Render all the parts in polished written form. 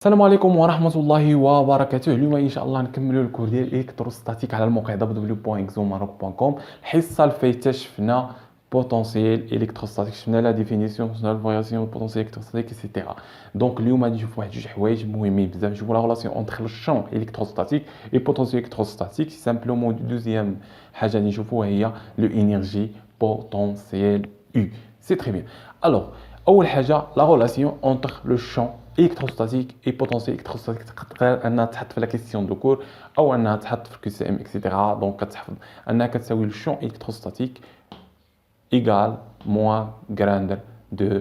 السلام عليكم ورحمة الله وبركاته. اليوم إن شاء الله نكملوا الكور ديال الإلكتروستاتيك على الموقع www.exomaroc.com. الحصة الفايتة شفنا بوتونسييل إلكتروستاتيك، شفنا لا ديفينيسيون، شفنا الفارياسيون بوتونسييل إلكتروستاتيك إكسيتيرا. دونك اليوم غادي نشوفوا واحد جوج حوايج مهمين بزاف. نشوفوا لا ريلاسيون أونتر الشون إلكتروستاتيك اي بوتونسييل إلكتروستاتيك. سامبلومون دوزيام حاجة غادي نشوفوها هي لو إنرجي بوتونسييل U. سي تري بيان. ألوغ أول حاجة لا ريلاسيون أونتر لو شون électrostatique et potentiel électrostatique تقدر انها تحط في لا كيسيون دو كور او انها تحط في كي سي ام اكسيتيرا. دونك كتحفظ انها كتساوي لو شون الكتروستاتيك ايغال موان غراندر دو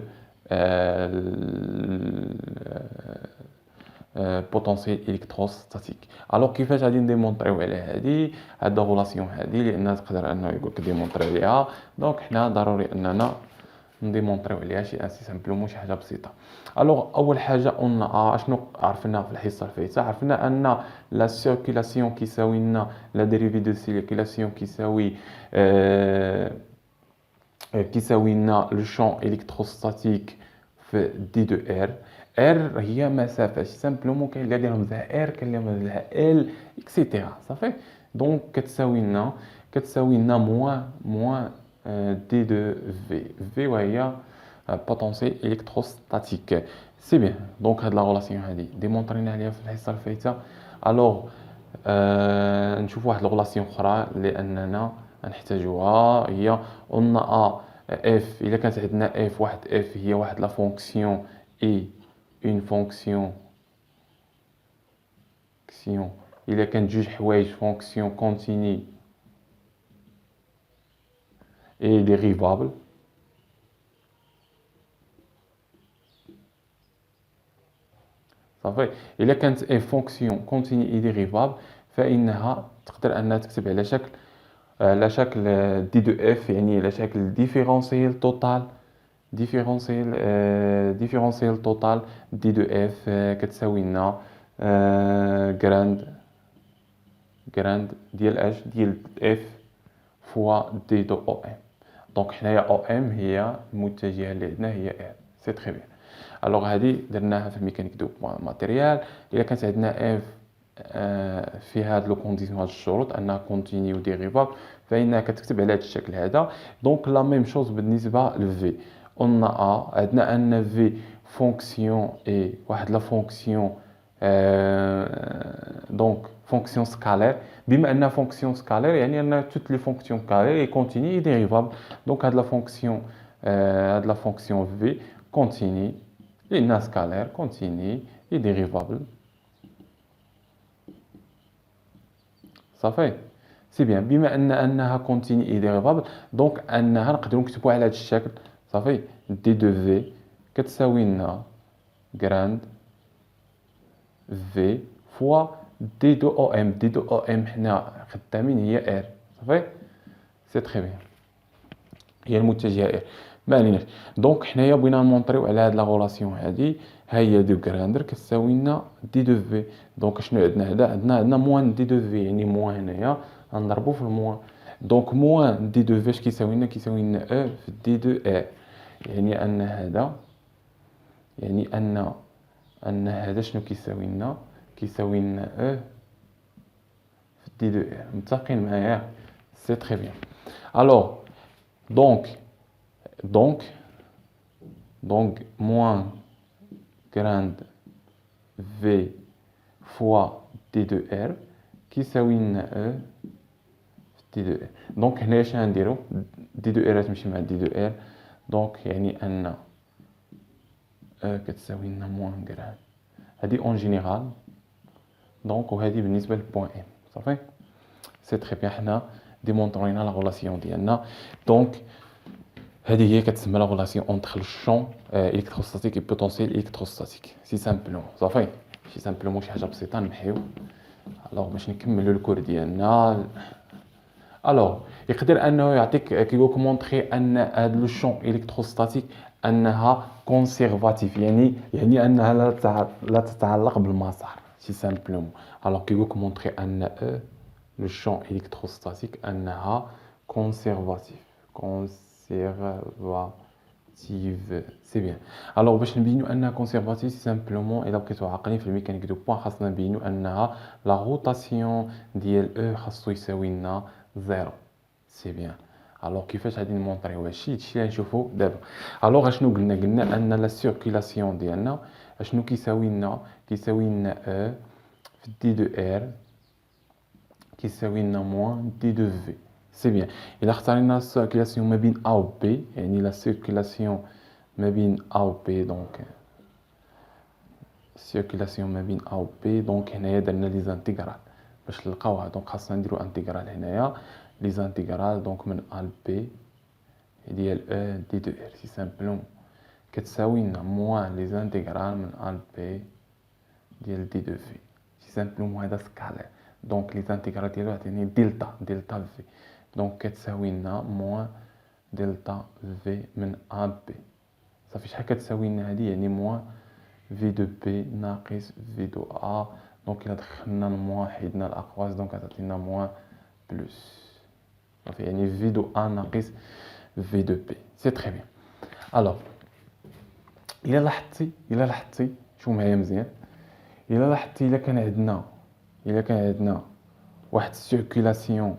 بوتونسيل الكتروستاتيك. الوغ كيفاش غادي نديمونطريو على هذه هاد الريلاسيون هذه لان تقدر انه يقول لك ديمونطري عليها. دونك حنا ضروري اننا نديمونطريو عليها شي اسي سامبلومون شي حاجه بسيطه. الوغ اول حاجه قلنا شنو عرفنا في الحصه الفايته؟ عرفنا ان لا سيركيلاسيون كيساوي لنا لا ديريفي دو سيركيلاسيون كيساوي لنا لو شون الكتروستاتيك في دي دو ار. ار هي مسافه سامبلومون كاين اللي دايرهم زها ار، كاين اللي دايرهم زها ال اكسيتيرا صافي. دونك كتساوي لنا موان دي دو في وهي بوتونسيال الكتروستاتيك. سي بيان. دونك هاد لا ريلاسيون هادي ديمونطرينا عليها في الحصه الفايته. الوغ نشوف واحد الريلاسيون اخرى لاننا نحتاجوها. هي قلنا اف الا كانت عندنا اف واحد اف هي واحد لا فونكسيون اي اون فونكسيون الا كانت جوج حوايج فونكسيون كونتيني اي ديريفابل. صافي. الا كانت اف فونكسيون كونتيني اي ديريفابل فانها تقدر انها تكتب على شكل دي دو اف، يعني على شكل ديفيرونسيال توتال ديفيرونسيال توتال دي دو اف كتساوي لنا جراند ديال اف فوا دي دو او ام. دونك حنايا او ام هي المتجهه اللي عندنا هي ار. سي تري بيان. الوغ هادي درناها في الميكانيك دو ماتيريال. الا كانت عندنا اف في هاد لو كونديسيون، هاد الشروط انها كونتينيو ديريفابل، فانها كتكتب على هاد الشكل هذا. دونك لا ميم شوز بالنسبه لفي. قلنا عندنا ان في فونكسيون اي واحد لا فونكسيون دونك فونكسيون سكالير. بما انها فونكسيون سكالير يعني ان توت لي فونكسيون كالير اي كونتيني اي ديريفابل. دونك هاد لا فونكسيون في كونتيني لانها سكالير كونتيني اي ديريفابل. صافي. سي بيان. بما انها كونتيني اي ديريفابل دونك انها نقدروا نكتبوها على هذا الشكل. صافي. دي دو في كتساوي لنا غراند في فوا دي دو او ام. دي دو او ام حنا خدامين هي ار. صافي. سي تري بيان. هي المتجهه ار. ما عليناش. دونك حنايا بغينا نمونطريو على هاد لا ريلاسيون هادي. ها هي دو غراندر كتساوي لنا دي دو في. دونك شنو عندنا هنا؟ عندنا موان دي دو في، يعني موان هنايا غنضربو في الموان. دونك موان دي دو في اش كيساوي لنا؟ كيساوي لنا او في دي دو ار. يعني ان هذا شنو كيساوي لنا؟ كيساوي لنا او في دي دو ار. متفقين معايا؟ سي تري بيان. الوغ دونك موان غراند في فوا دي دو ار كيساوي لنا او في دي دو ار. دونك هنا اش غنديرو؟ دي دو ار تمشي مع دي دو ار. دونك يعني ان او كتساوي لنا موان غراند. هادي اون جينيرال. دونك وهادي بالنسبه للبوان ام. صافي. سي تري بيان. حنا ديمونطرينا لا ريلاسيون ديالنا. دونك هذه هي كتسمى لا ريلاسيون اونتر الشون الكتروستاتيك اي بوتونسييل الكتروستاتيك. سي سامبلومون. صافي. شي سامبلومون شي حاجه بسيطه نمحيو. الوغ باش نكملوا الكور ديالنا. الوغ يقدر انه يعطيك كيقولك مونطري ان هاد لو شون الكتروستاتيك انها كونسيرفاتيف، يعني انها لا تتعلق بالمسار. سي سامبلومون. الوغ كيقولك مونطري ان لو شون الكتروستاتيك انها كونسيرفاتيف سي بيان. الوغ باش نبينو انها كونسيرفاتيف سي سامبلومون الا بقيتو عاقلين في الميكانيك دو بوين خاصنا نبينو انها لا روتاسيون ديال او خاصو يساوي لنا زيرو. سي بيان. الوغ كيفاش غادي نمونطريو هادشي اللي نشوفو دابا. الوغ اشنو قلنا ان لا سيركيلاسيون ديالنا اشنو كيساوي لنا او في دي دو ار كيساوي لنا موان دي دو في. سي بيان. الا اختارينا لا سيركيلاسيون ما بين ا و بي يعني لا سيركيلاسيون ما بين ا و بي دونك سيركيلاسيون ما بين ا و بي دونك هنايا درنا لي زانتيغرال باش نلقاوها دونك خاصنا نديرو انتيغرال هنايا لي زانتيغرال دونك من ا ل بي ديال او دي دو ار سي سامبلوم كتساوي لنا موان لي زانتيغرال من ا ل بي ديال دي دو في سي سامبلوم هذا سكالير دونك لي زانتيغرال ديالو عطيني دلتا في دونك كتساوي لنا موان دلتا في من ا ل بي صافي شحال كتساوي لنا هادي يعني موان في دو بي ناقص في دو ا دونك الا دخلنا الموان حيدنا الاقواس دونك غتعطينا موان بلس صافي يعني في دو ا ناقص في دو بي سي تري بيان. الوغ الا لاحظتي شوف معايا مزيان الا لاحظتي الا كان عندنا واحد السيركيلاسيون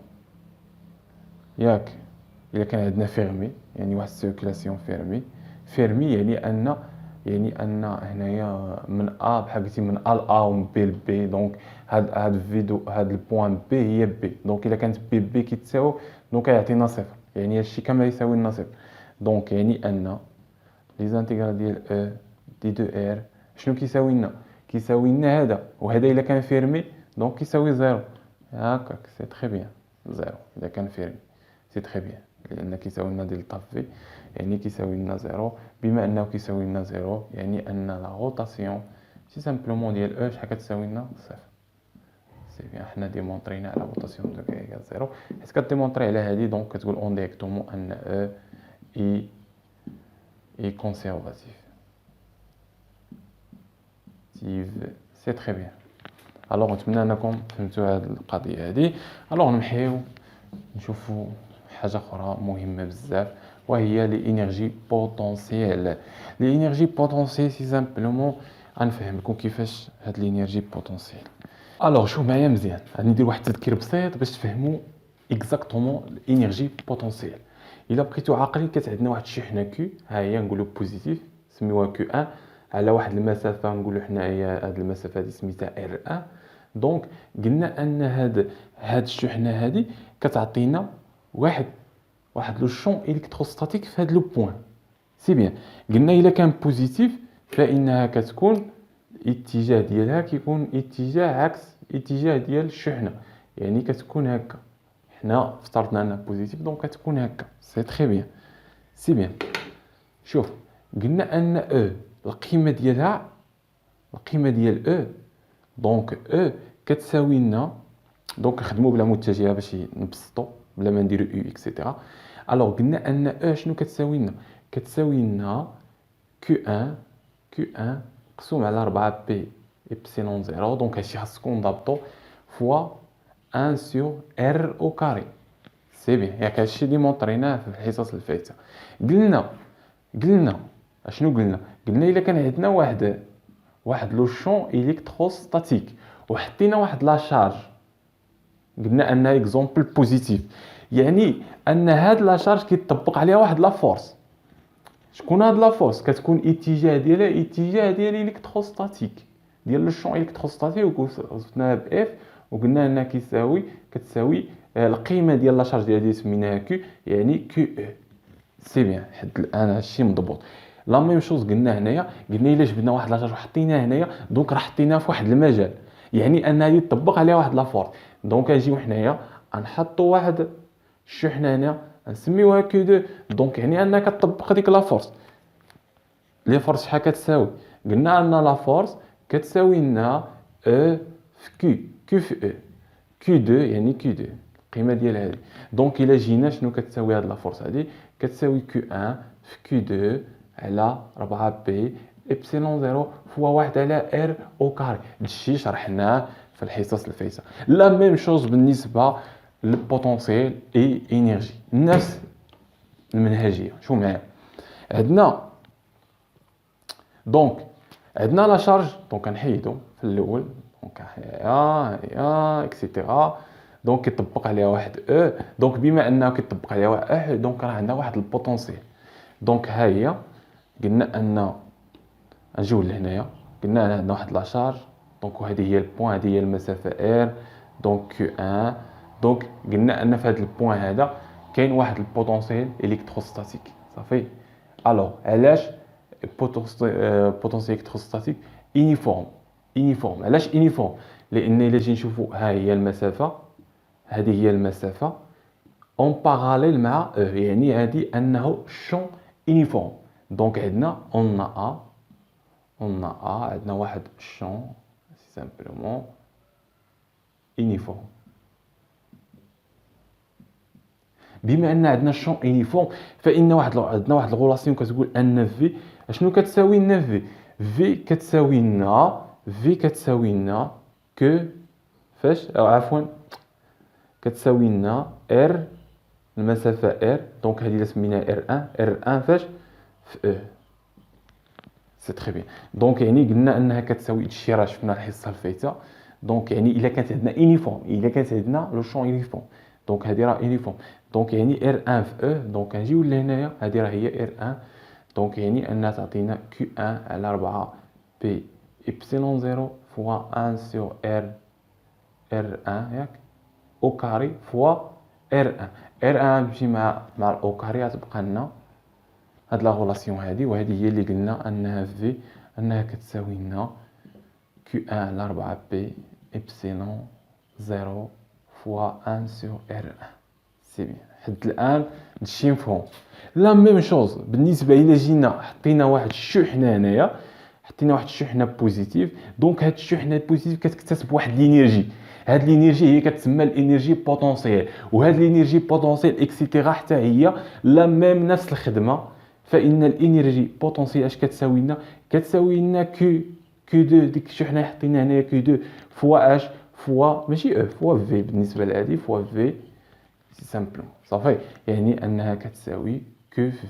ياك الا كان عندنا فيرمي يعني واحد السيركيلاسيون فيرمي يعني ان هنايا من ا بحال قلتي من ا ل ا و من بي ل بي دونك هاد فيدو هاد البوان بي هي بي دونك الا كانت بي كيتساوي دونك يعطينا صفر يعني هادشي كامل يساوي لنا صفر دونك يعني ان لي زانتيغرال ديال او دي دو ار شنو كيساوي لنا هذا وهذا الا كان فيرمي دونك كيساوي زيرو هكاك سي تري بيان زيرو الا كان فيرمي سي تري بيان لان كيساوي لنا دلتا في يعني كيساوي لنا زيرو بما انه كيساوي لنا زيرو يعني ان لا روتاسيون سي سامبلومون ديال او شحال كتساوي لنا صفر. سي بيان حنا ديمونطرينا على روتاسيون دو كي ايكال زيرو حيت كديمونطري على هادي دونك كتقول اون ديريكتومون ان او اي كونسيرفاتيف سي تري بيان. الوغ نتمنى انكم فهمتوا هذه القضيه هذه. الوغ نمحيو نشوفوا حاجه اخرى مهمه بزاف وهي لي انرجي بوتونسييل. لي انرجي بوتونسييل سي سامبلومون غنفهمكم كيفاش هاد لي انرجي بوتونسييل. الوغ شوف معايا مزيان غادي ندير واحد التذكير بسيط باش تفهموا اكزاكتومون الانرجي بوتونسييل. الا بقيتوا عاقلين عندنا واحد الشحنه كيو ها هي نقولوا بوزيتيف سميوها كيو 1 على واحد المسافه نقولوا حنايا هاد المسافه هذه سميتها ار 1 دونك قلنا ان هاد الشحنه هذه كتعطينا واحد لو شون الكتروستاتيك في هاد لو بوين. سي بيان قلنا الا كان بوزيتيف فانها كتكون الاتجاه ديالها كيكون اتجاه عكس اتجاه ديال الشحنه يعني كتكون هكا حنا افترضنا انها بوزيتيف دونك كتكون هكا سي تري بيان. سي بيان شوف قلنا ان او القيمه ديال او دونك او كتساوي لنا دونك نخدموا بلا متجهه باش نبسطوا بلا ما نديروا يو اكسيتيرا. الوغ قلنا ان او شنو كتساوي لنا كيو 1 مقسوم على 4 بي ايبسيلون 0 دونك هادشي خاصكم نضبطوا فوا 1 سور ار او كاري. سي بيان ياك هادشي اللي مونطريناه في الحصص الفايته. قلنا اشنو قلنا الا كان عندنا واحد لو شون الكتروستاتيك وحطينا واحد لا شارج قلنا ان اكزومبل بوزيتيف يعني ان هاد لا شارج كيطبق عليها واحد لا فورس. شكون هاد لا فورس كتكون اتجاه ديالها اتجاه ديال الكتروستاتيك ديال لو شون الكتروستاتيك وقلنا ب اف وقلنا انها كتساوي القيمه ديال لا شارج ديالها سميناها كيو يعني كيو او. سي بيان حد الان هادشي مضبوط. لا ميم شوز قلنا هنايا الا جبنا واحد لا شارج وحطيناه هنايا دونك راه حطيناه في واحد المجال يعني ان هادي يطبق عليها واحد لا فورس دونك نجيو حنايا غنحطوا واحد الشحنه هنا نسميوها كيو 2 دونك يعني انها كتطبق ديك لا فورس. لي فورس شحال كتساوي قلنا ان لا فورس كتساوي لنا او في كيو في او كيو 2 يعني كيو 2 القيمه ديال هذه دونك الا جينا شنو كتساوي هاد لا فورس هذه كتساوي كيو 1 في كيو 2 على 4 بي ايبسيلون 0 فوا 1 على ار او كاري. هادشي شرحناه في الحصص الفايته. لا ميم شوز بالنسبه للبوتونسييل اي انرجي نفس المنهجيه. شو معايا عندنا دونك عندنا لا شارج دونك غنحيدو في الاول دونك هيا اكسيتيرا دونك كيطبق عليها واحد او دونك بما انه كيطبق عليها واحد اه دونك راه عندنا واحد البوتونسيال دونك ها هي قلنا ان نجيو لهنايا قلنا عندنا واحد لا شارج دونك وهذه هي البوين هذه هي المسافه ار دونك كيو 1 دونك قلنا ان في هذا البوين هذا كاين واحد البوتونسيال الكتروستاتيك صافي الوغ علاش بوتونسيال الكتروستاتيك يونيفورم علاش يونيفورم لان الا جي نشوفوا ها هي المسافه هذه هي المسافه اون باراليل مع او يعني هذه انه شون يونيفورم دونك عندنا اون عندنا واحد شون سامبلومون يونيفورم بما ان عندنا شون يونيفورم فان عندنا واحد الغولاسيون كتقول ان في شنو كتساوي لنا في كتساوي لنا كو فاش او عفوا كتساوي لنا ار المسافه ار دونك هذه اللي سميناها ار1 فاش في او سي تري بيان دونك يعني قلنا انها كتساوي هادشي راه شفنا الحصه الفايته دونك يعني الا كانت عندنا يونيفورم الا كانت عندنا لو شون يونيفورم دونك هذه راه يونيفورم دونك يعني ار1 في او دونك نجيو لهنايا هذه راه هي ار1 دونك يعني انها تعطينا Q1 على 4 بي إبسيلون 0 فوا 1 سور R1 ياك أو كاري فوا R1 تمشي مع الأو كاري غتبقى لنا هاد لا غولاسيون هادي وهذه هي اللي قلنا أنها في أنها كتساوي لنا Q1 على 4 بي إبسيلون 0 فوا 1 سور R1 سي بيان حد الآن هادشي مفهوم لا ميم شوز بالنسبه الى جينا حطينا واحد الشحنه هنايا حطينا واحد الشحنه بوزيتيف دونك هاد الشحنه بوزيتيف كتكتسب واحد الانرجي هاد الانرجي هي كتسمى الانرجي بوتونسيال وهاد الانرجي بوتونسيال اكسيتيرا حتى هي لا ميم نفس الخدمه فان الانرجي بوتونسيال اش كتساوي لنا كيو 2 ديك الشحنه حطينا هنايا كيو 2 فوا اش فوا ماشي او فوا في بالنسبه لهادي فوا في سي سامبلوم صافي يعني انها كتساوي كو في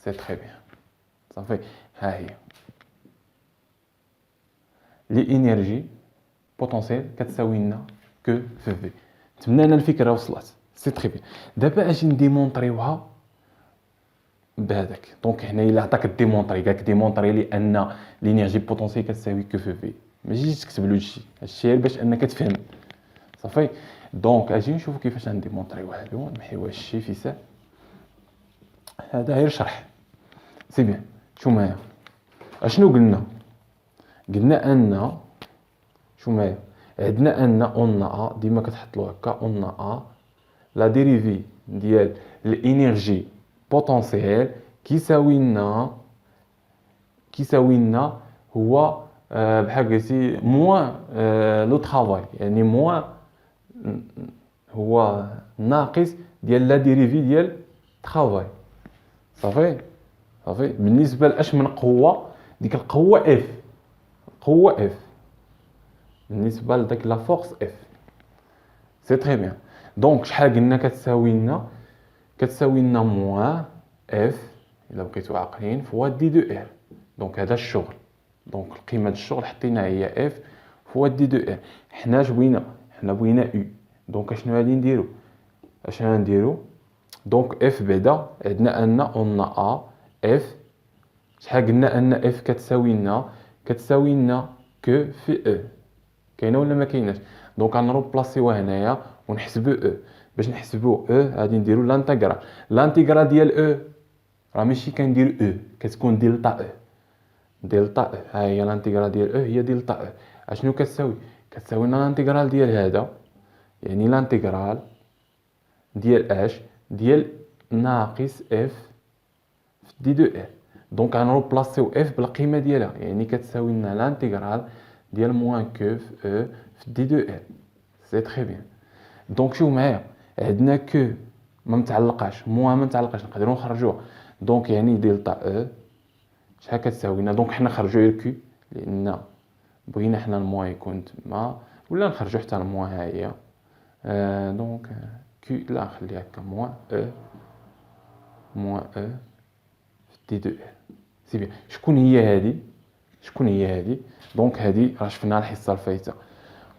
سي تري بيان صافي ها هي لي انرجي بوتونسيال كتساوي لنا كو في نتمنى ان الفكره وصلت سي تري بيان دابا اجي نديمونطريوها بهذاك دونك هنا الا عطاك ديمونطري قالك ديمونطري لي ان لينيرجي بوتونسيال كتساوي كو في ماشي تكتب له هادشي غير باش انك تفهم صافي دونك اجي نشوفوا كيفاش نديمونطريو هادو نمحيو هادشي في ساعه هذا غير شرح سي بيان شو معايا اشنو قلنا ان شو معايا عندنا ان اون ا ديما كتحط له هكا اون ا لا ديريفي ديال الانرجي بوتونسيال كيساوي لنا هو بحال قلتي موان لو طرافاي يعني موان هو ناقص ديال لا ديريفي ديال طرافاي صافي بالنسبه لاش من قوه ديك القوه اف بالنسبه لداك لا فورس اف سي تري بيان دونك شحال قلنا كتساوي لنا موان اف الا بقيتو عاقلين فوا دي دو ار دونك هذا الشغل دونك القيمه ديال الشغل حطينا هي اف فوا دي دو ار حنا بغينا او دونك اشنو غادي نديرو دونك اف بعدا عندنا ان اون ا اف شحال قلنا ان اف كتساوي لنا كو في او كاينه ولا ما كايناش دونك غنروبلاسيو هنايا ونحسبوا او باش نحسبوا او غادي نديروا لانتيغرال ديال او راه ماشي كندير او كتكون دلتا او ها هي لانتيغرال ديال او هي دلتا او اشنو كتساوي لنا لانتيغرال ديال هذا يعني لانتيغرال ديال اش ديال ناقص اف في دي دو ار دونك غنروبلاسيو اف بالقيمه ديالها يعني كتساوي لنا لانتيغرال ديال موان كو في او في دي دو ار سي تري بيان دونك شوف معايا عندنا كو ما متعلقاش موان ما متعلقاش نقدروا نخرجوها دونك يعني دلتا او شحال كتساوي لنا دونك حنا نخرجوا غير كو لان بغينا حنا الموان يكون تما ولا نخرجوا حتى الموان ها هي دونك كو لا نخليها هكا موان او دي دو ار. سي بيان. شكون هي هذه دونك هذه راه شفناها الحصه الفايته.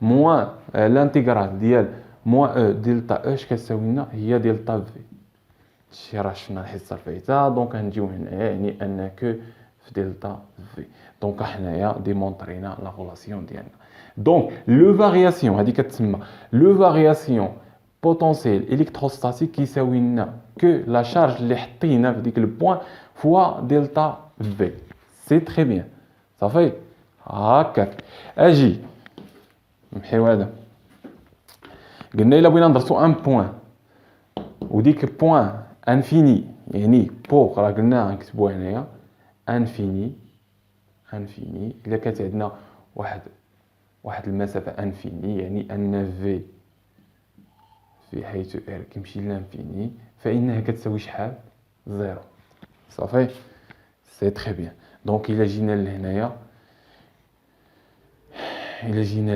موان الانتيغرال ديال موان او دلتا اش كتساوي لنا هي دلتا في. هادشي راه شفنا الحصه الفايته. دونك غنجيو هنايا يعني ان كو في دلتا في. دونك حنايا ديمونطرينا لا ريلاسيون ديالنا. دونك لو فارياسيون هذه كتسمى لو فارياسيون بوتونسييل الكتروستاتيك كيساوي لنا كو لا شارج اللي حطينا في ديك البوين فوا دلتا في. سي تري بيان صافي. هكاك اجي نمحيو هذا. قلنا الا بغينا ندرسو ان بوين وديك بوين انفيني يعني بوغ راه قلنا نكتبوها هنايا انفيني. الا كانت عندنا واحد المسافه انفيني يعني ان في حيث ار كيمشي لانفيني فانها كتساوي شحال؟ زيرو. صافي سي تري بيان. دونك الا جينا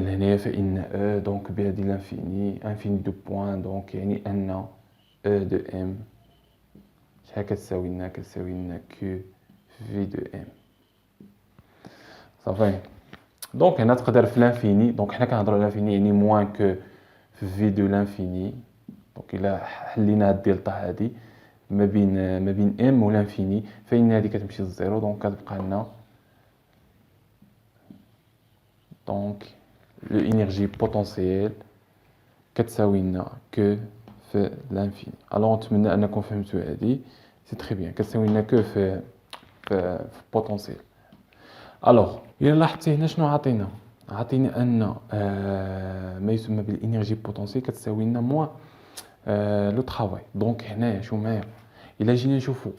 لهنايا فان او دونك بهذه انفيني دو بوين دونك يعني ان او دو ام شحال كتساوي لنا كيو في دو ام. صافي. دونك هنا تقدر في لانفيني دونك حنا كنهضروا على لانفيني يعني موان كو في دو لانفيني. دونك الا حلينا هاد الدلتا هادي ما بين ام و لانفيني فإن هادي كتمشي للزيرو دونك كتبقى لنا دونك لو انرجي بوتونسييل كتساوي لنا كو في لانفيني. الوغ نتمنى انكم فهمتوا هادي. سي تري بيان. كتساوي لنا كو في بوتونسييل. الوغ الا لاحظتي هنا شنو عطينا ان ما يسمى بالانرجي بوتونسييل كتساوي لنا موان لو طرافاي. دونك هنايا شو معايا الا جينا نشوفوا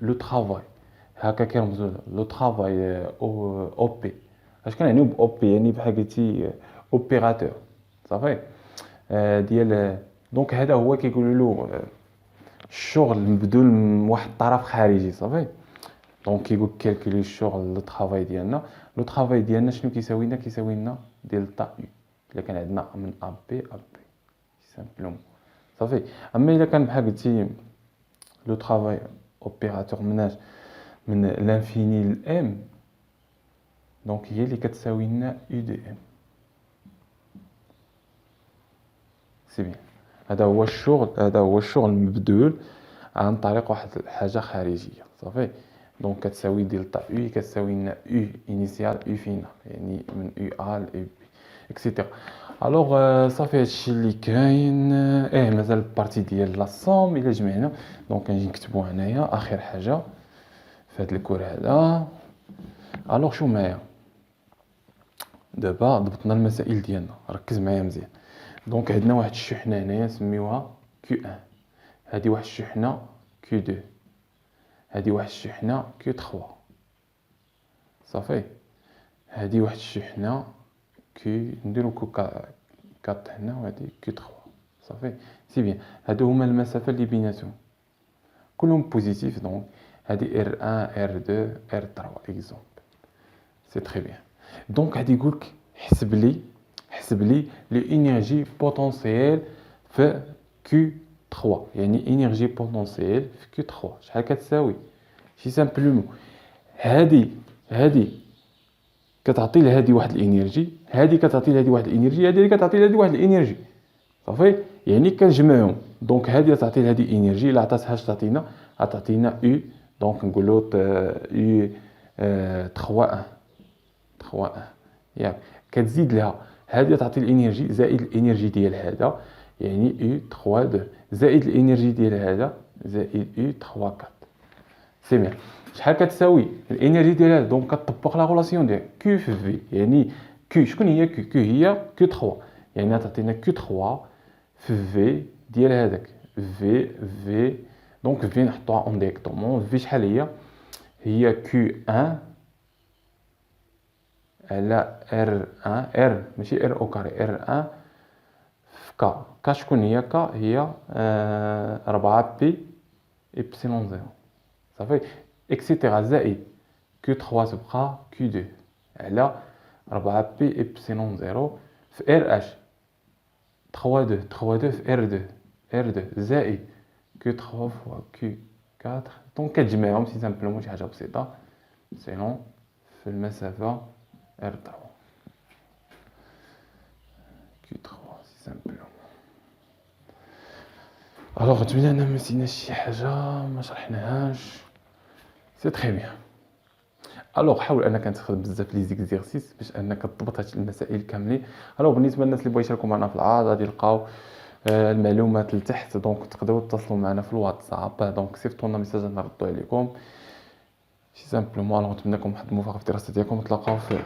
لو طرافاي هكا كيرمزوا لو طرافاي او بي. اش كنعنيو ب او بي؟ يعني بحال قلتي اوبيراتور. صافي ديال دونك هذا هو كيقولوا له الشغل مبذول من واحد الطرف خارجي. صافي دونك كيقول كالكولي الشغل لو طرافاي ديالنا شنو كيساوي لنا دلتا يو الا كان عندنا من ا بي سامبلومون. صافي. اما الا كان بحال قلتي لو طرافاي اوبيراتور من لانفيني لام دونك هي اللي كتساوي لنا يو دي ام. سي بيان. هذا هو الشغل المبذول عن طريق واحد الحاجه خارجيه. صافي دونك كتساوي دلتا يو كتساوي لنا يو انيسيال يو فينال يعني من يو ا ل بي اكسيتيرا. الوغ صافي هادشي اللي كاين. مازال البارتي ديال لا سوم الا جمعنا دونك نجي نكتبوها هنايا اخر حاجه في هذا الكور هذا. الوغ شو معايا دابا ضبطنا المسائل ديالنا. ركز معايا مزيان. دونك عندنا واحد الشحنه هنايا نسميوها كيو 1. هذه واحد الشحنه كيو 2. هذه واحد الشحنه كيو 3. صافي. هذه واحد الشحنه كي نديرو كو 4 هنا وهذه كيو 3. صافي سي بيان. هادو هما المسافه اللي بيناتهم كلهم بوزيتيف. دونك هذه ار 1 ار 2 ار 3 اكزومبل. سي تري بيان. دونك غادي يقولك حسب لي الانرجي بوتونسييل في كيو 3 يعني انرجي بوتونسييل في كيو 3 شحال كتساوي. شي سامبلومون هذه كتعطي لهذه واحد الانرجي هذه كتعطي لهذه واحد الانرجي هذه كتعطي لهذه واحد الانرجي. صافي يعني كنجمعهم دونك هذه تعطي لهذه انرجي الا عطاتهاش تعطينا يو دونك نقولوا يو 3 ياك كتزيد لها هذه تعطي الانرجي زائد الانرجي ديال هذا يعني يو 3 زائد الانرجي ديال هذا زائد يو 3 4. سي بيان. شحال كتساوي الانرجي ديال هذا دونك كتطبق لا ريلاسيون ديال كيو في في يعني كيو شكون هي كيو هي كيو 3 يعني تعطينا كيو 3 في في ديال هذاك في دونك في نحطوها اون ديريكتومون في شحال هي كيو 1 على ار 1 ار ماشي ار او كاري ار 1 في كا شكون هي هي 4 بي ابسيلون 0. صافي اكسيتيرا زائد كيو 3 تبقى كيو 2 على 4 بي ابسيلون 0 في ار اش 3 2 في ار 2 زائد كيو 3 فوا كيو 4. دونك كتجمعهم سي سامبلومون شي حاجه بسيطه سينون في المسافه R3 Q3 سي سامبلومون. الوغ تبين انا ما نسيناش شي حاجه ما شرحناهاش سي تري بيان. الوغ حاول انك تخدم بزاف لي زيكزيرسيس باش انك تضبط هاد المسائل كاملين. الوغ بالنسبه للناس اللي بغاو يشاركوا معنا في العاد غادي يلقاو المعلومات لتحت، دونك تقدروا تتصلوا معنا في الواتساب، دونك صيفطوا لنا ميساج نردوا عليكم سي سامبلومون. الوغ نتمنى لكم واحد الموفقه في الدراسه ديالكم، نتلاقاو في